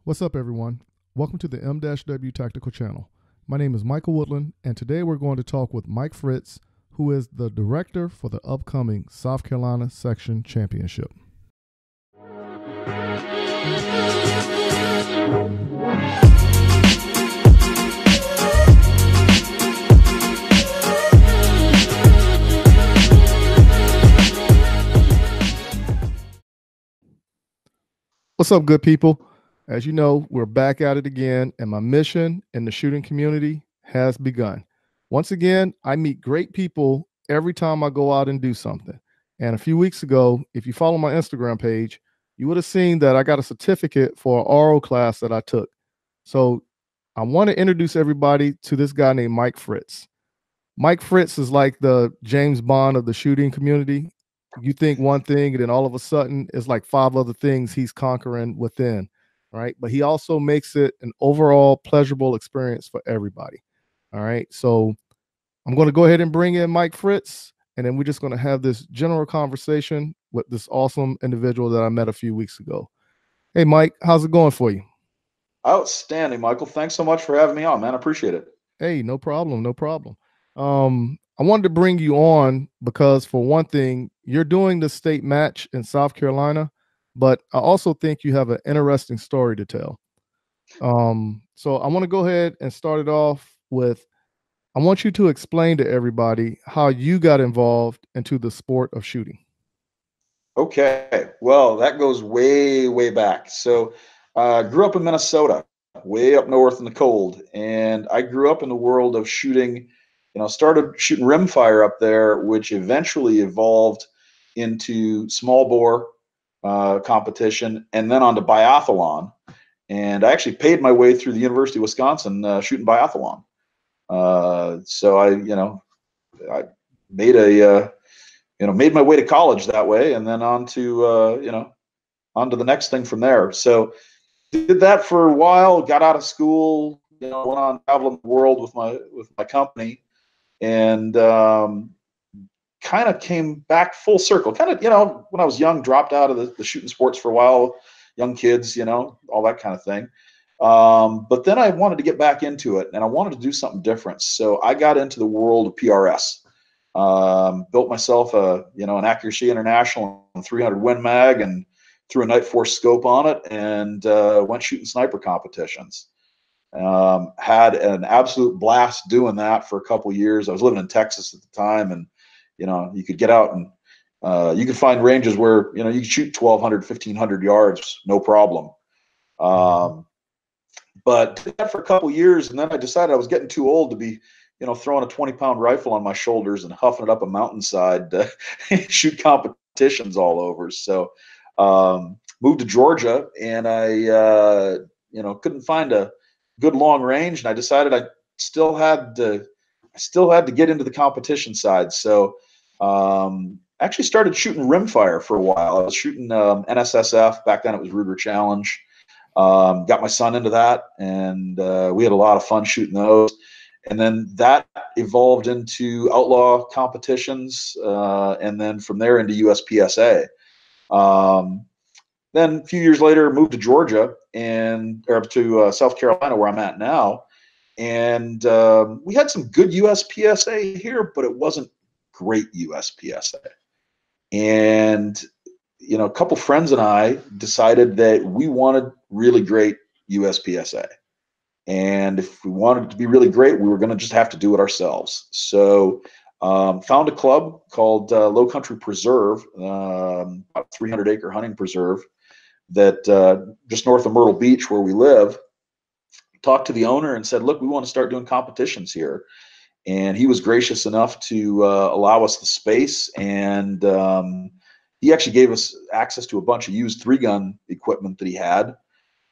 What's up, everyone? Welcome to the M-W Tactical channel. My name is Michael Woodland, and today we're going to talk with Mike Frits, who is the director for the upcoming South Carolina Section Championship. What's up, good people? As you know, we're back at it again, and my mission in the shooting community has begun. Once again, I meet great people every time I go out and do something. And a few weeks ago, if you follow my Instagram page, you would have seen that I got a certificate for an RO class that I took. So I want to introduce everybody to this guy named Mike Frits. Mike Frits is like the James Bond of the shooting community. You think one thing, and then all of a sudden, it's like 5 other things he's conquering within, right? But he also makes it an overall pleasurable experience for everybody. All right. So I'm going to go ahead and bring in Mike Frits, and then we're just going to have this general conversation with this awesome individual that I met a few weeks ago. Hey, Mike, how's it going for you? Outstanding, Michael. Thanks so much for having me on, man. I appreciate it. Hey, no problem. No problem. I wanted to bring you on because, for one thing, you're doing the state match in South Carolina, but I also think you have an interesting story to tell. So I want to go ahead and start it off with, I want you to explain to everybody how you got involved into the sport of shooting. Okay. Well, that goes way, way back. So I grew up in Minnesota, way up north in the cold. And I grew up in the world of shooting, started shooting rimfire up there, which eventually evolved into small bore competition and then on to biathlon. And I actually paid my way through the University of Wisconsin shooting biathlon. So I made made my way to college that way, and then on to on to the next thing from there. So did that for a while, got out of school, went on traveling the world with my company, and kind of came back full circle. Kind of, when I was young, dropped out of the shooting sports for a while, young kids, all that kind of thing. But then I wanted to get back into it, and I wanted to do something different. So I got into the world of PRS. Built myself an Accuracy International 300 Win Mag and threw a Night Force scope on it, and went shooting sniper competitions. Had an absolute blast doing that for a couple of years. I was living in Texas at the time, and you could get out and you could find ranges where you could shoot 1,200, 1,500 yards, no problem. But did that for a couple of years, and then I decided I was getting too old to be throwing a 20-pound rifle on my shoulders and huffing it up a mountainside to shoot competitions all over. So moved to Georgia, and I couldn't find a good long range, and I decided I still had to get into the competition side. So actually started shooting rimfire for a while. I was shooting NSSF back then. It was Ruger Challenge. Got my son into that, and we had a lot of fun shooting those. And then that evolved into outlaw competitions, and then from there into USPSA. Then a few years later, moved to Georgia or to South Carolina, where I'm at now. And we had some good USPSA here, but it wasn't great USPSA. And a couple friends and I decided that we wanted really great USPSA. And if we wanted it to be really great, we were going to just have to do it ourselves. So found a club called Low Country Preserve, about 300-acre hunting preserve that just north of Myrtle Beach, where we live. Talked to the owner and said, look, we want to start doing competitions here. And he was gracious enough to allow us the space. And he actually gave us access to a bunch of used 3-gun equipment that he had.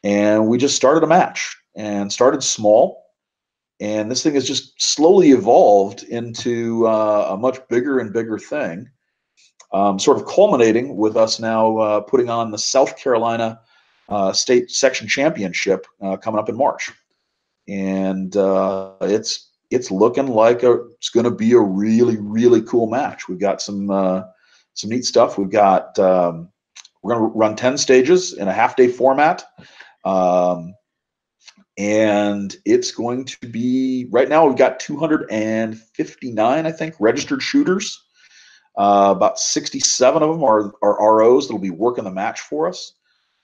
And we just started a match and started small. And this thing has just slowly evolved into a much bigger and bigger thing, sort of culminating with us now putting on the South Carolina State Section Championship coming up in March. And it's looking like it's going to be a really, really cool match. We've got some neat stuff. We've got we're going to run 10 stages in a half-day format. And it's going to be, right now we've got 259, I think, registered shooters. About 67 of them are ROs that'll be working the match for us.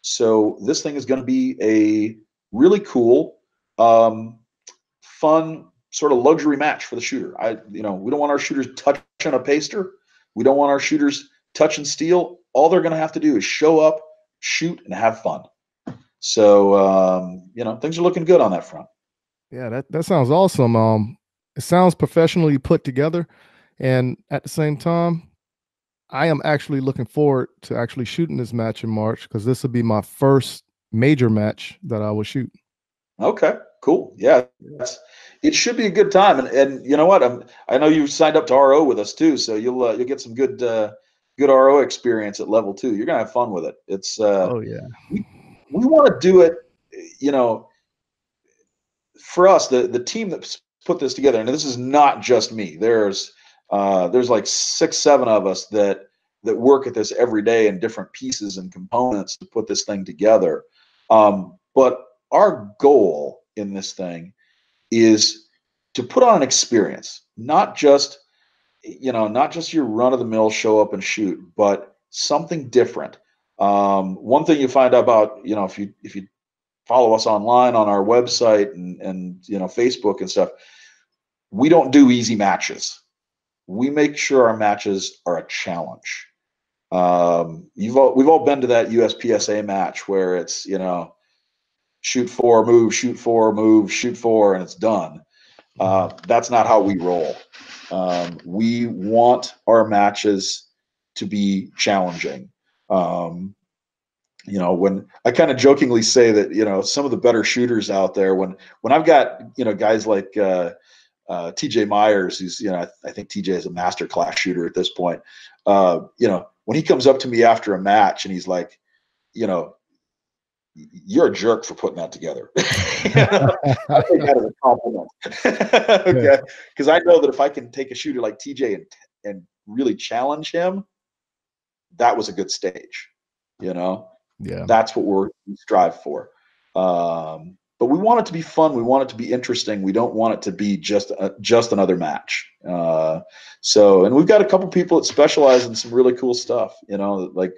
So this thing is going to be a really cool, fun sort of luxury match for the shooter. We don't want our shooters touching a paster. We don't want our shooters touching steel. All they're going to have to do is show up, shoot, and have fun. So things are looking good on that front. Yeah, that sounds awesome. It sounds professionally put together, and at the same time, I am actually looking forward to actually shooting this match in March, because this will be my first major match that I will shoot. Okay, cool. Yeah, it should be a good time. And you know what? I know you signed up to RO with us too, so you'll get some good RO experience at level 2. You're gonna have fun with it. It's Oh yeah. we want to do it. For us, the team that put this together, and this is not just me. There's like 6, 7 of us that work at this every day in different pieces and components to put this thing together. But our goal in this thing is to put on an experience, not just your run of the mill show up and shoot, but something different. One thing you find out about, if you follow us online on our website and Facebook and stuff, we don't do easy matches. We make sure our matches are a challenge. We've all been to that USPSA match where it's shoot 4, move, shoot 4, move, shoot 4, and it's done. That's not how we roll. We want our matches to be challenging. When I kind of jokingly say that, some of the better shooters out there, when I've got, guys like TJ Myers, who's, I think TJ is a master class shooter at this point. When he comes up to me after a match and he's like, you're a jerk for putting that together. I take that as a compliment. Okay. Because I know that if I can take a shooter like TJ and really challenge him, that was a good stage. Yeah. That's what we strive for. But we want it to be fun. We want it to be interesting. We don't want it to be just another match. And we've got a couple people that specialize in some really cool stuff. Like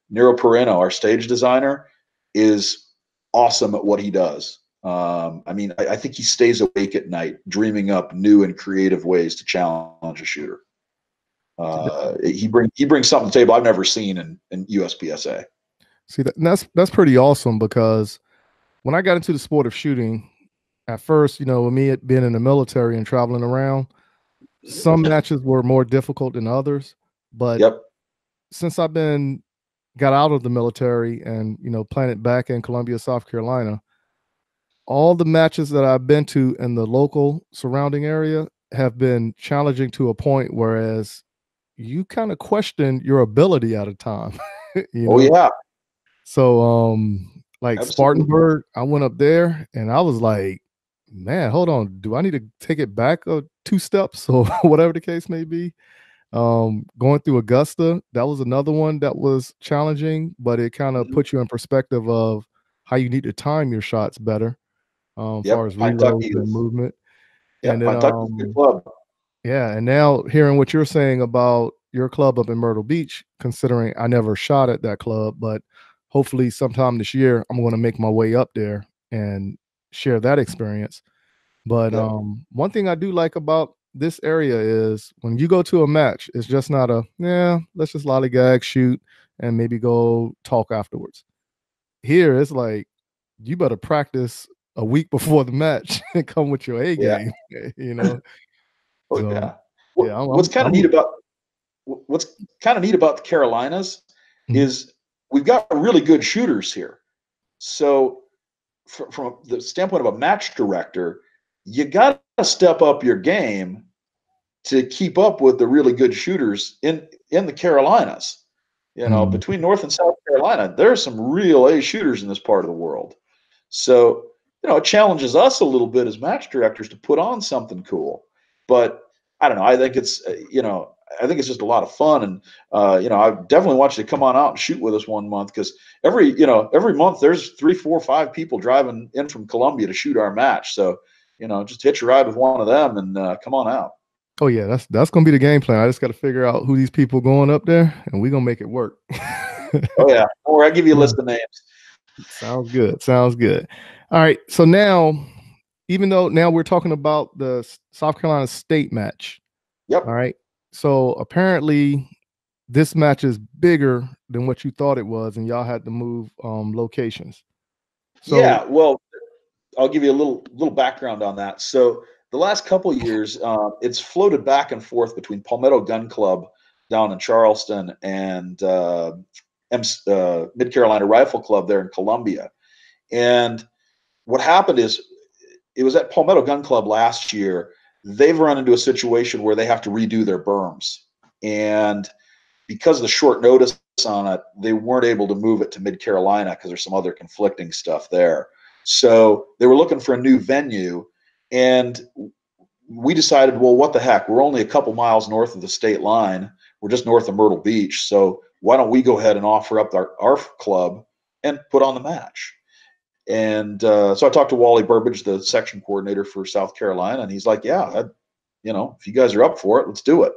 Nero Perino, our stage designer, is awesome at what he does. I think he stays awake at night dreaming up new and creative ways to challenge a shooter. He brings something to the table I've never seen in USPSA. See, that's pretty awesome, because when I got into the sport of shooting, at first, with me being in the military and traveling around, some matches were more difficult than others. But since I've got out of the military and, planted back in Columbia, South Carolina, all the matches that I've been to in the local surrounding area have been challenging to a point whereas you kind of question your ability at a time. Oh yeah. So like Absolutely. Spartanburg, I went up there and I was like, man, hold on, do I need to take it back 2 steps or whatever the case may be? Going through Augusta, that was another one that was challenging, but it kind of put you in perspective of how you need to time your shots better, as far as reloads and movement. And then good club. Yeah, and now hearing what you're saying about your club up in Myrtle Beach, considering I never shot at that club, but hopefully sometime this year I'm going to make my way up there and share that experience. But one thing I do like about this area is when you go to a match, it's just not let's just lollygag, shoot, and maybe go talk afterwards. Here, it's like you better practice a week before the match and come with your A game. Oh, So, yeah. what's kind of neat about the Carolinas is we've got really good shooters here. So from the standpoint of a match director, you got to step up your game to keep up with the really good shooters in the Carolinas. Between North and South Carolina, there are some real A shooters in this part of the world. So, it challenges us a little bit as match directors to put on something cool. But I don't know. I think it's, I think it's just a lot of fun. And, I definitely want you to come on out and shoot with us one month, because every month there's 3, 4, 5 people driving in from Columbia to shoot our match. So, just hitch a ride with one of them and come on out. Oh yeah, that's gonna be the game plan. I just got to figure out who these people going up there, and we're gonna make it work. Oh yeah, or I'll give you a list of names. Sounds good. Sounds good. All right. So now, even though now we're talking about the South Carolina State match. Yep. All right. So apparently, this match is bigger than what you thought it was, and y'all had to move locations. So yeah, well, I'll give you a little background on that. So the last couple of years, it's floated back and forth between Palmetto Gun Club down in Charleston and Mid Carolina Rifle Club there in Columbia. And what happened is, it was at Palmetto Gun Club last year. They've run into a situation where they have to redo their berms, and because of the short notice on it, they weren't able to move it to Mid Carolina because there's some other conflicting stuff there. So they were looking for a new venue, and we decided, well, what the heck? We're only a couple miles north of the state line. We're just north of Myrtle Beach. So why don't we go ahead and offer up our club and put on the match? And so I talked to Wally Burbage, the section coordinator for South Carolina, and he's like, yeah, if you guys are up for it, let's do it.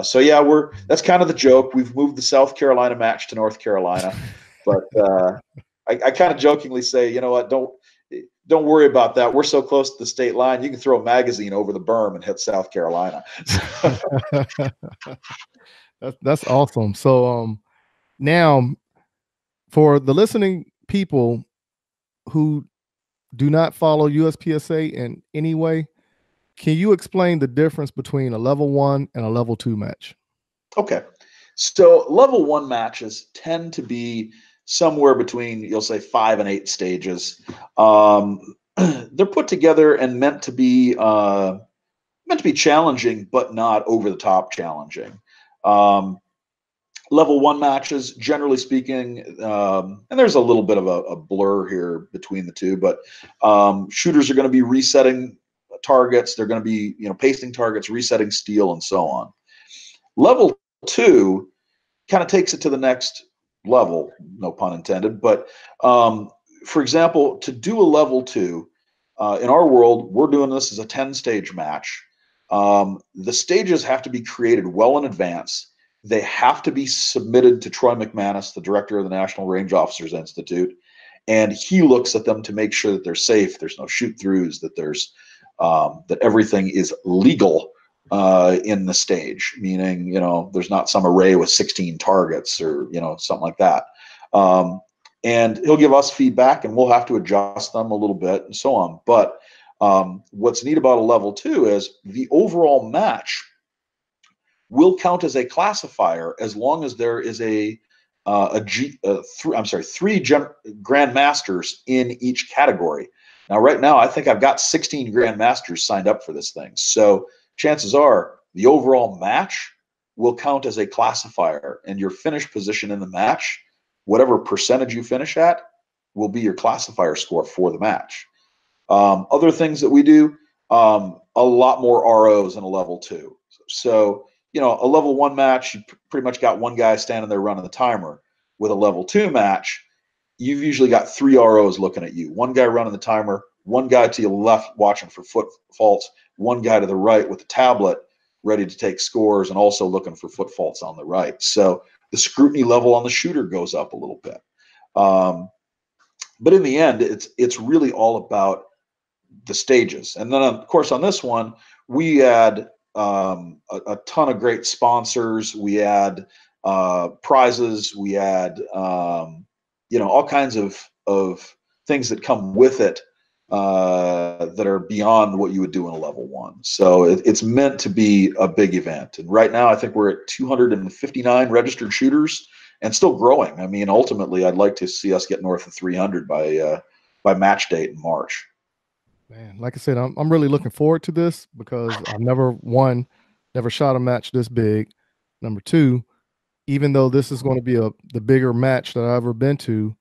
So yeah, that's kind of the joke. We've moved the South Carolina match to North Carolina, but I kind of jokingly say, you know what, don't worry about that. We're so close to the state line, you can throw a magazine over the berm and hit South Carolina. that's awesome. So now for the listening people who do not follow USPSA in any way, can you explain the difference between a level 1 and a level 2 match? Okay. So level 1 matches tend to be somewhere between, you'll say, 5 and 8 stages. They're put together and meant to be challenging, but not over the top challenging. Level 1 matches, generally speaking, and there's a little bit of a blur here between the two, but shooters are going to be resetting targets. They're going to be, pasting targets, resetting steel, and so on. Level 2 kind of takes it to the next level, no pun intended. But for example, to do a level 2, in our world, we're doing this as a 10-stage match. The stages have to be created well in advance. They have to be submitted to Troy McManus, the director of the National Range Officers Institute, and he looks at them to make sure that they're safe, there's no shoot-throughs, that that everything is legal in the stage, meaning, there's not some array with 16 targets or, something like that. And he'll give us feedback, and we'll have to adjust them a little bit and so on. But what's neat about a level 2 is the overall match will count as a classifier as long as there is three grandmasters in each category. Now, right now, I think I've got 16 grandmasters signed up for this thing. So chances are the overall match will count as a classifier, and your finish position in the match, whatever percentage you finish at, will be your classifier score for the match. Other things that we do, a lot more ROs in a level 2. So, a level 1 match, you pretty much got one guy standing there running the timer. With a level 2 match, you've usually got 3 ROs looking at you. One guy running the timer, one guy to your left watching for foot faults, one guy to the right with the tablet ready to take scores and also looking for foot faults on the right. So the scrutiny level on the shooter goes up a little bit. But in the end, it's really all about the stages. And then, of course, on this one, we had a ton of great sponsors. We had prizes. We had all kinds of things that come with it that are beyond what you would do in a level 1. So it's meant to be a big event. And right now, I think we're at 259 registered shooters and still growing. I mean, ultimately, I'd like to see us get north of 300 by match date in March. Man, like I said, I'm really looking forward to this because I've never shot a match this big. Number 2, even though this is going to be the bigger match that I've ever been to,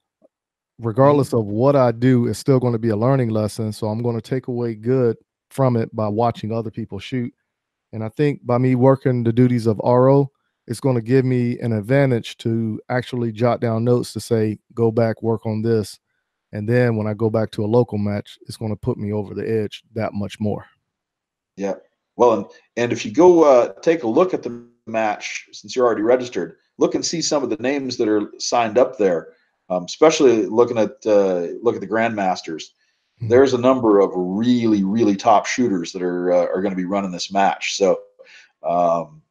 regardless of what I do, it's still going to be a learning lesson. So I'm going to take away good from it by watching other people shoot. And I think by me working the duties of RO, it's going to give me an advantage to actually jot down notes to say, go back, work on this. And then when I go back to a local match, it's going to put me over the edge that much more. Yeah. Well, and if you go take a look at the match, since you're already registered, look and see some of the names that are signed up there. Especially look at the grandmasters. There's a number of really, really top shooters that are going to be running this match. So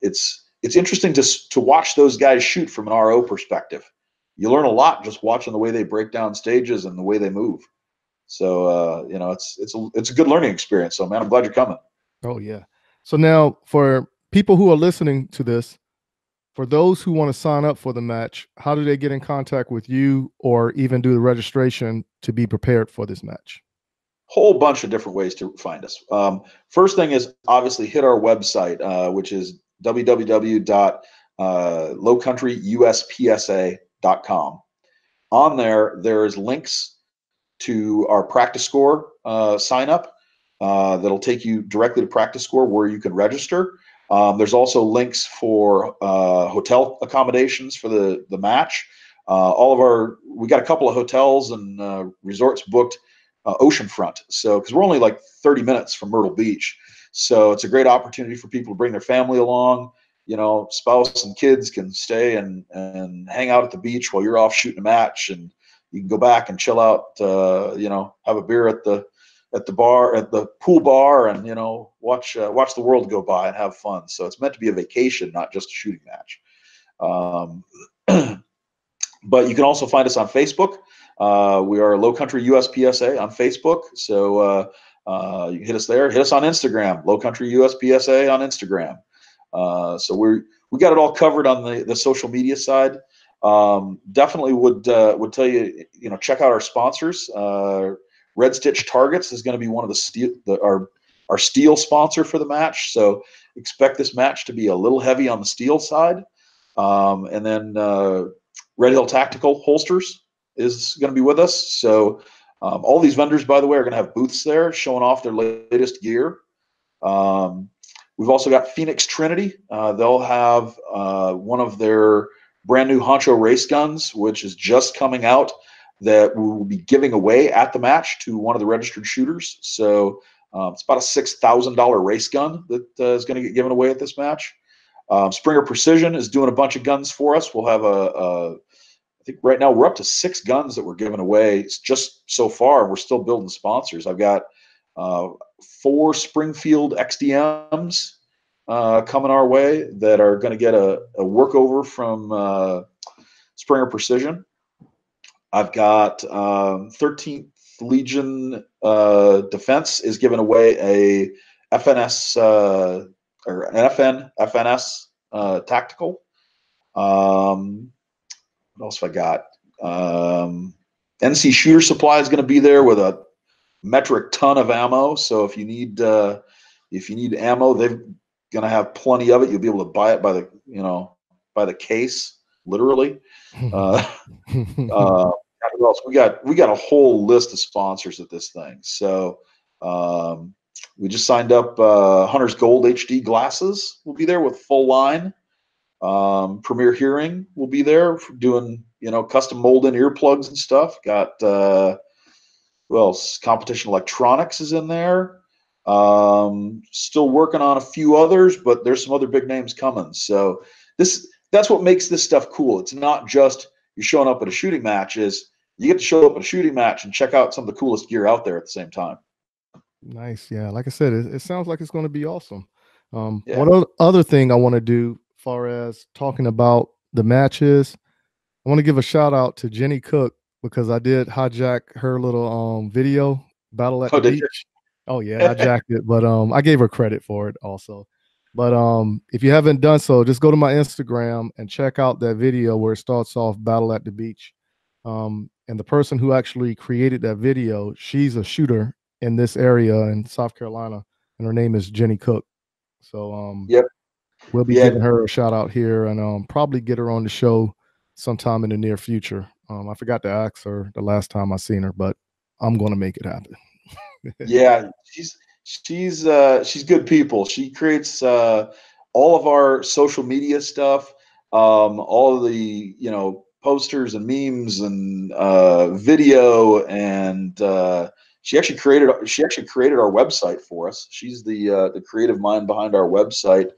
it's interesting to watch those guys shoot from an RO perspective. You learn a lot just watching the way they break down stages and the way they move. So it's a good learning experience. So man, I'm glad you're coming. Oh yeah. So now for people who are listening to this, for those who want to sign up for the match, how do they get in contact with you or even do the registration to be prepared for this match? Whole bunch of different ways to find us. First thing is obviously hit our website, which is www.lowcountryuspsa.com. On there is links to our practice score sign up that'll take you directly to practice score where you can register. There's also links for hotel accommodations for the match. We got a couple of hotels and resorts booked oceanfront. So, because we're only like 30 minutes from Myrtle Beach. So it's a great opportunity for people to bring their family along. Spouse and kids can stay and hang out at the beach while you're off shooting a match, and you can go back and chill out, have a beer at the bar, at the pool bar, and watch the world go by and have fun. So it's meant to be a vacation, not just a shooting match. But you can also find us on Facebook. We are Low Country USPSA on Facebook. So you can hit us there. Hit us on Instagram, Low Country USPSA on Instagram. So we got it all covered on the social media side. Definitely would tell you, check out our sponsors. Red Stitch Targets is going to be one of our steel sponsor for the match. So expect this match to be a little heavy on the steel side. And then Red Hill Tactical Holsters is going to be with us. So all these vendors, by the way, are going to have booths there showing off their latest gear. We've also got Phoenix Trinity. They'll have one of their brand new Honcho race guns, which is just coming out, that we will be giving away at the match to one of the registered shooters. So it's about a $6,000 race gun that is going to get given away at this match. Springer Precision is doing a bunch of guns for us. We'll have I think right now we're up to 6 guns that we're giving away. It's just so far, we're still building sponsors. I've got 4 Springfield XDMs coming our way that are going to get a workover from Springer Precision. I've got 13th Legion Defense is giving away a FNS or an FNS tactical. What else have I got? NC Shooter Supply is going to be there with a metric ton of ammo. So if you need ammo, they're going to have plenty of it. You'll be able to buy it by the case, literally. What else? We got a whole list of sponsors at this thing. So we just signed up Hunter's Gold HD glasses. Will be there with full line. Premier Hearing will be there for doing custom molding earplugs and stuff. Got who else? Competition Electronics is in there. Still working on a few others, but there's some other big names coming. So that's what makes this stuff cool. It's not just you're showing up at a shooting match. Is you get to show up at a shooting match and check out some of the coolest gear out there at the same time. Nice. Yeah. Like I said, it sounds like it's going to be awesome. Yeah. What other thing I want to do, as far as talking about the matches, I want to give a shout out to Jenny Cook, because I did hijack her little video, Battle at the Beach. Oh yeah, I jacked it, but I gave her credit for it also. But if you haven't done so, just go to my Instagram and check out that video where it starts off Battle at the Beach. And the person who actually created that video, she's a shooter in this area in South Carolina, and her name is Jenny Cook. So yep. We'll be giving her a shout out here, and probably get her on the show sometime in the near future. I forgot to ask her the last time I seen her, but I'm going to make it happen. Yeah, She's good people. She creates all of our social media stuff, all of the posters and memes and video, and she actually created our website for us. She's the creative mind behind our website,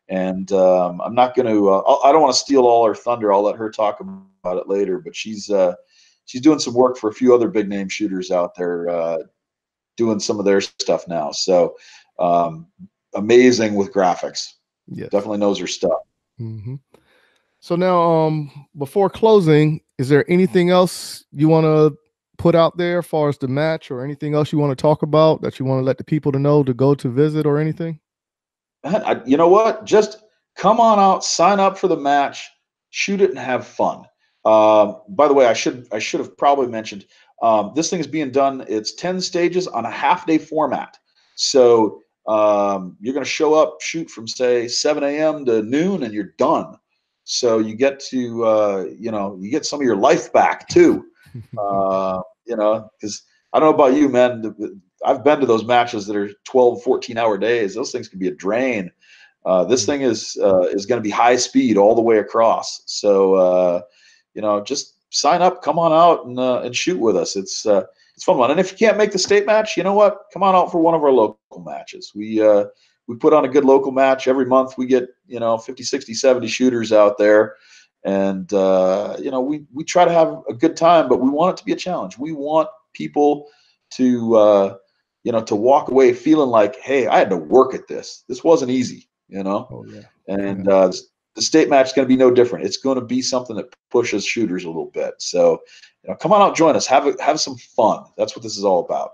and I'm not going to. I don't want to steal all her thunder. I'll let her talk about it later. But she's doing some work for a few other big name shooters out there, doing some of their stuff now. So um, amazing with graphics. Yes. Definitely knows her stuff. Mm-hmm. So now, before closing, is there anything else you want to put out there as far as the match, or anything else you want to talk about that you want to let the people to know to go to visit or anything? You know what? Just come on out, sign up for the match, shoot it, and have fun. By the way, I should have probably mentioned this thing is being done. It's 10 stages on a half-day format. So you're going to show up, shoot from say 7 a.m. to noon, and you're done. So you get to you get some of your life back too. Because I don't know about you, man. I've been to those matches that are 12, 14-hour days. Those things can be a drain. This thing is going to be high speed all the way across. So just sign up, come on out, and shoot with us. It's fun. And if you can't make the state match, you know what? Come on out for one of our local matches. We put on a good local match every month. We get 50, 60, 70 shooters out there. And we try to have a good time, but we want it to be a challenge. We want people to to walk away feeling like, hey, I had to work at this. This wasn't easy, Oh yeah. And Yeah. the state match is going to be no different. It's going to be something that pushes shooters a little bit. So, come on out, join us, have some fun. That's what this is all about.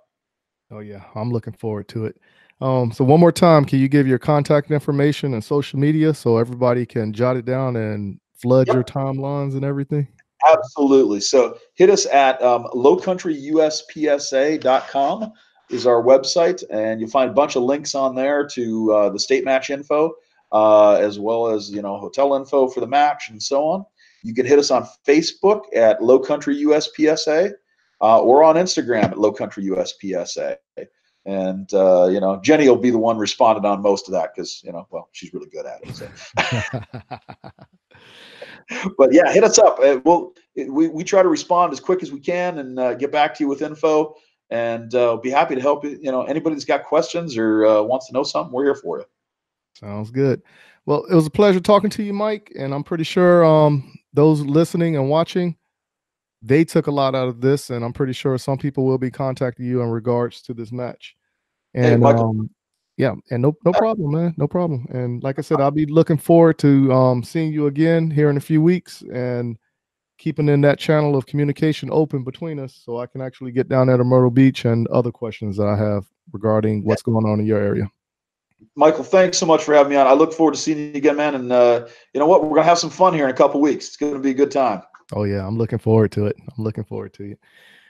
Oh yeah, I'm looking forward to it. So one more time, can you give your contact information and social media so everybody can jot it down and flood your Yep. timelines and everything? Absolutely. So hit us at lowcountryuspsa.com is our website, and you'll find a bunch of links on there to the state match info, as well as hotel info for the match and so on. You can hit us on Facebook at Low Country USPSA, or on Instagram at Low Country USPSA. And Jenny will be the one responding on most of that because well, she's really good at it. So. But yeah, hit us up. We try to respond as quick as we can and get back to you with info. And be happy to help you. Anybody that's got questions or wants to know something, we're here for you. Sounds good. Well, it was a pleasure talking to you, Mike, and I'm pretty sure those listening and watching, they took a lot out of this, and I'm pretty sure some people will be contacting you in regards to this match. Hey, And Michael. yeah, and no problem, man, no problem. And like I said, I'll be looking forward to seeing you again here in a few weeks and keeping in that channel of communication open between us, so I can actually get down there to Myrtle Beach and other questions that I have regarding what's going on in your area. Michael, thanks so much for having me on. I look forward to seeing you again, man. And you know what? We're gonna have some fun here in a couple weeks. It's gonna be a good time. Oh yeah, I'm looking forward to it. I'm looking forward to it.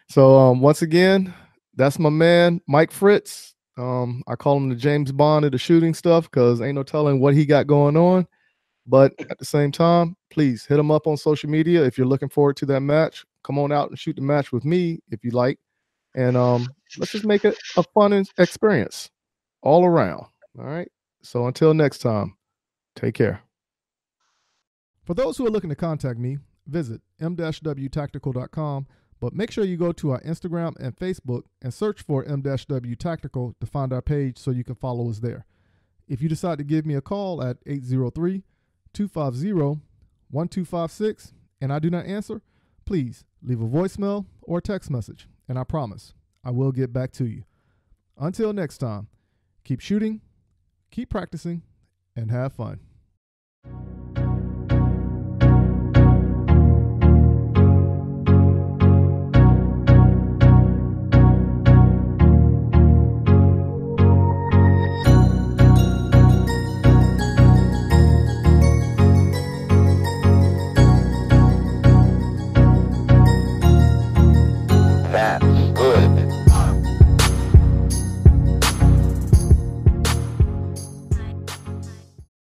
So once again, that's my man, Mike Frits. I call him the James Bond of the shooting stuff because ain't no telling what he got going on. But at the same time, please hit him up on social media if you're looking forward to that match. Come on out and shoot the match with me if you like. And let's just make it a fun experience all around. All right. So until next time, take care. For those who are looking to contact me, visit m-wtactical.com, but make sure you go to our Instagram and Facebook and search for m-w tactical to find our page so you can follow us there. If you decide to give me a call at 803-250-1256 and I do not answer, please leave a voicemail or a text message, and I promise I will get back to you. Until next time, keep shooting, keep practicing, and have fun.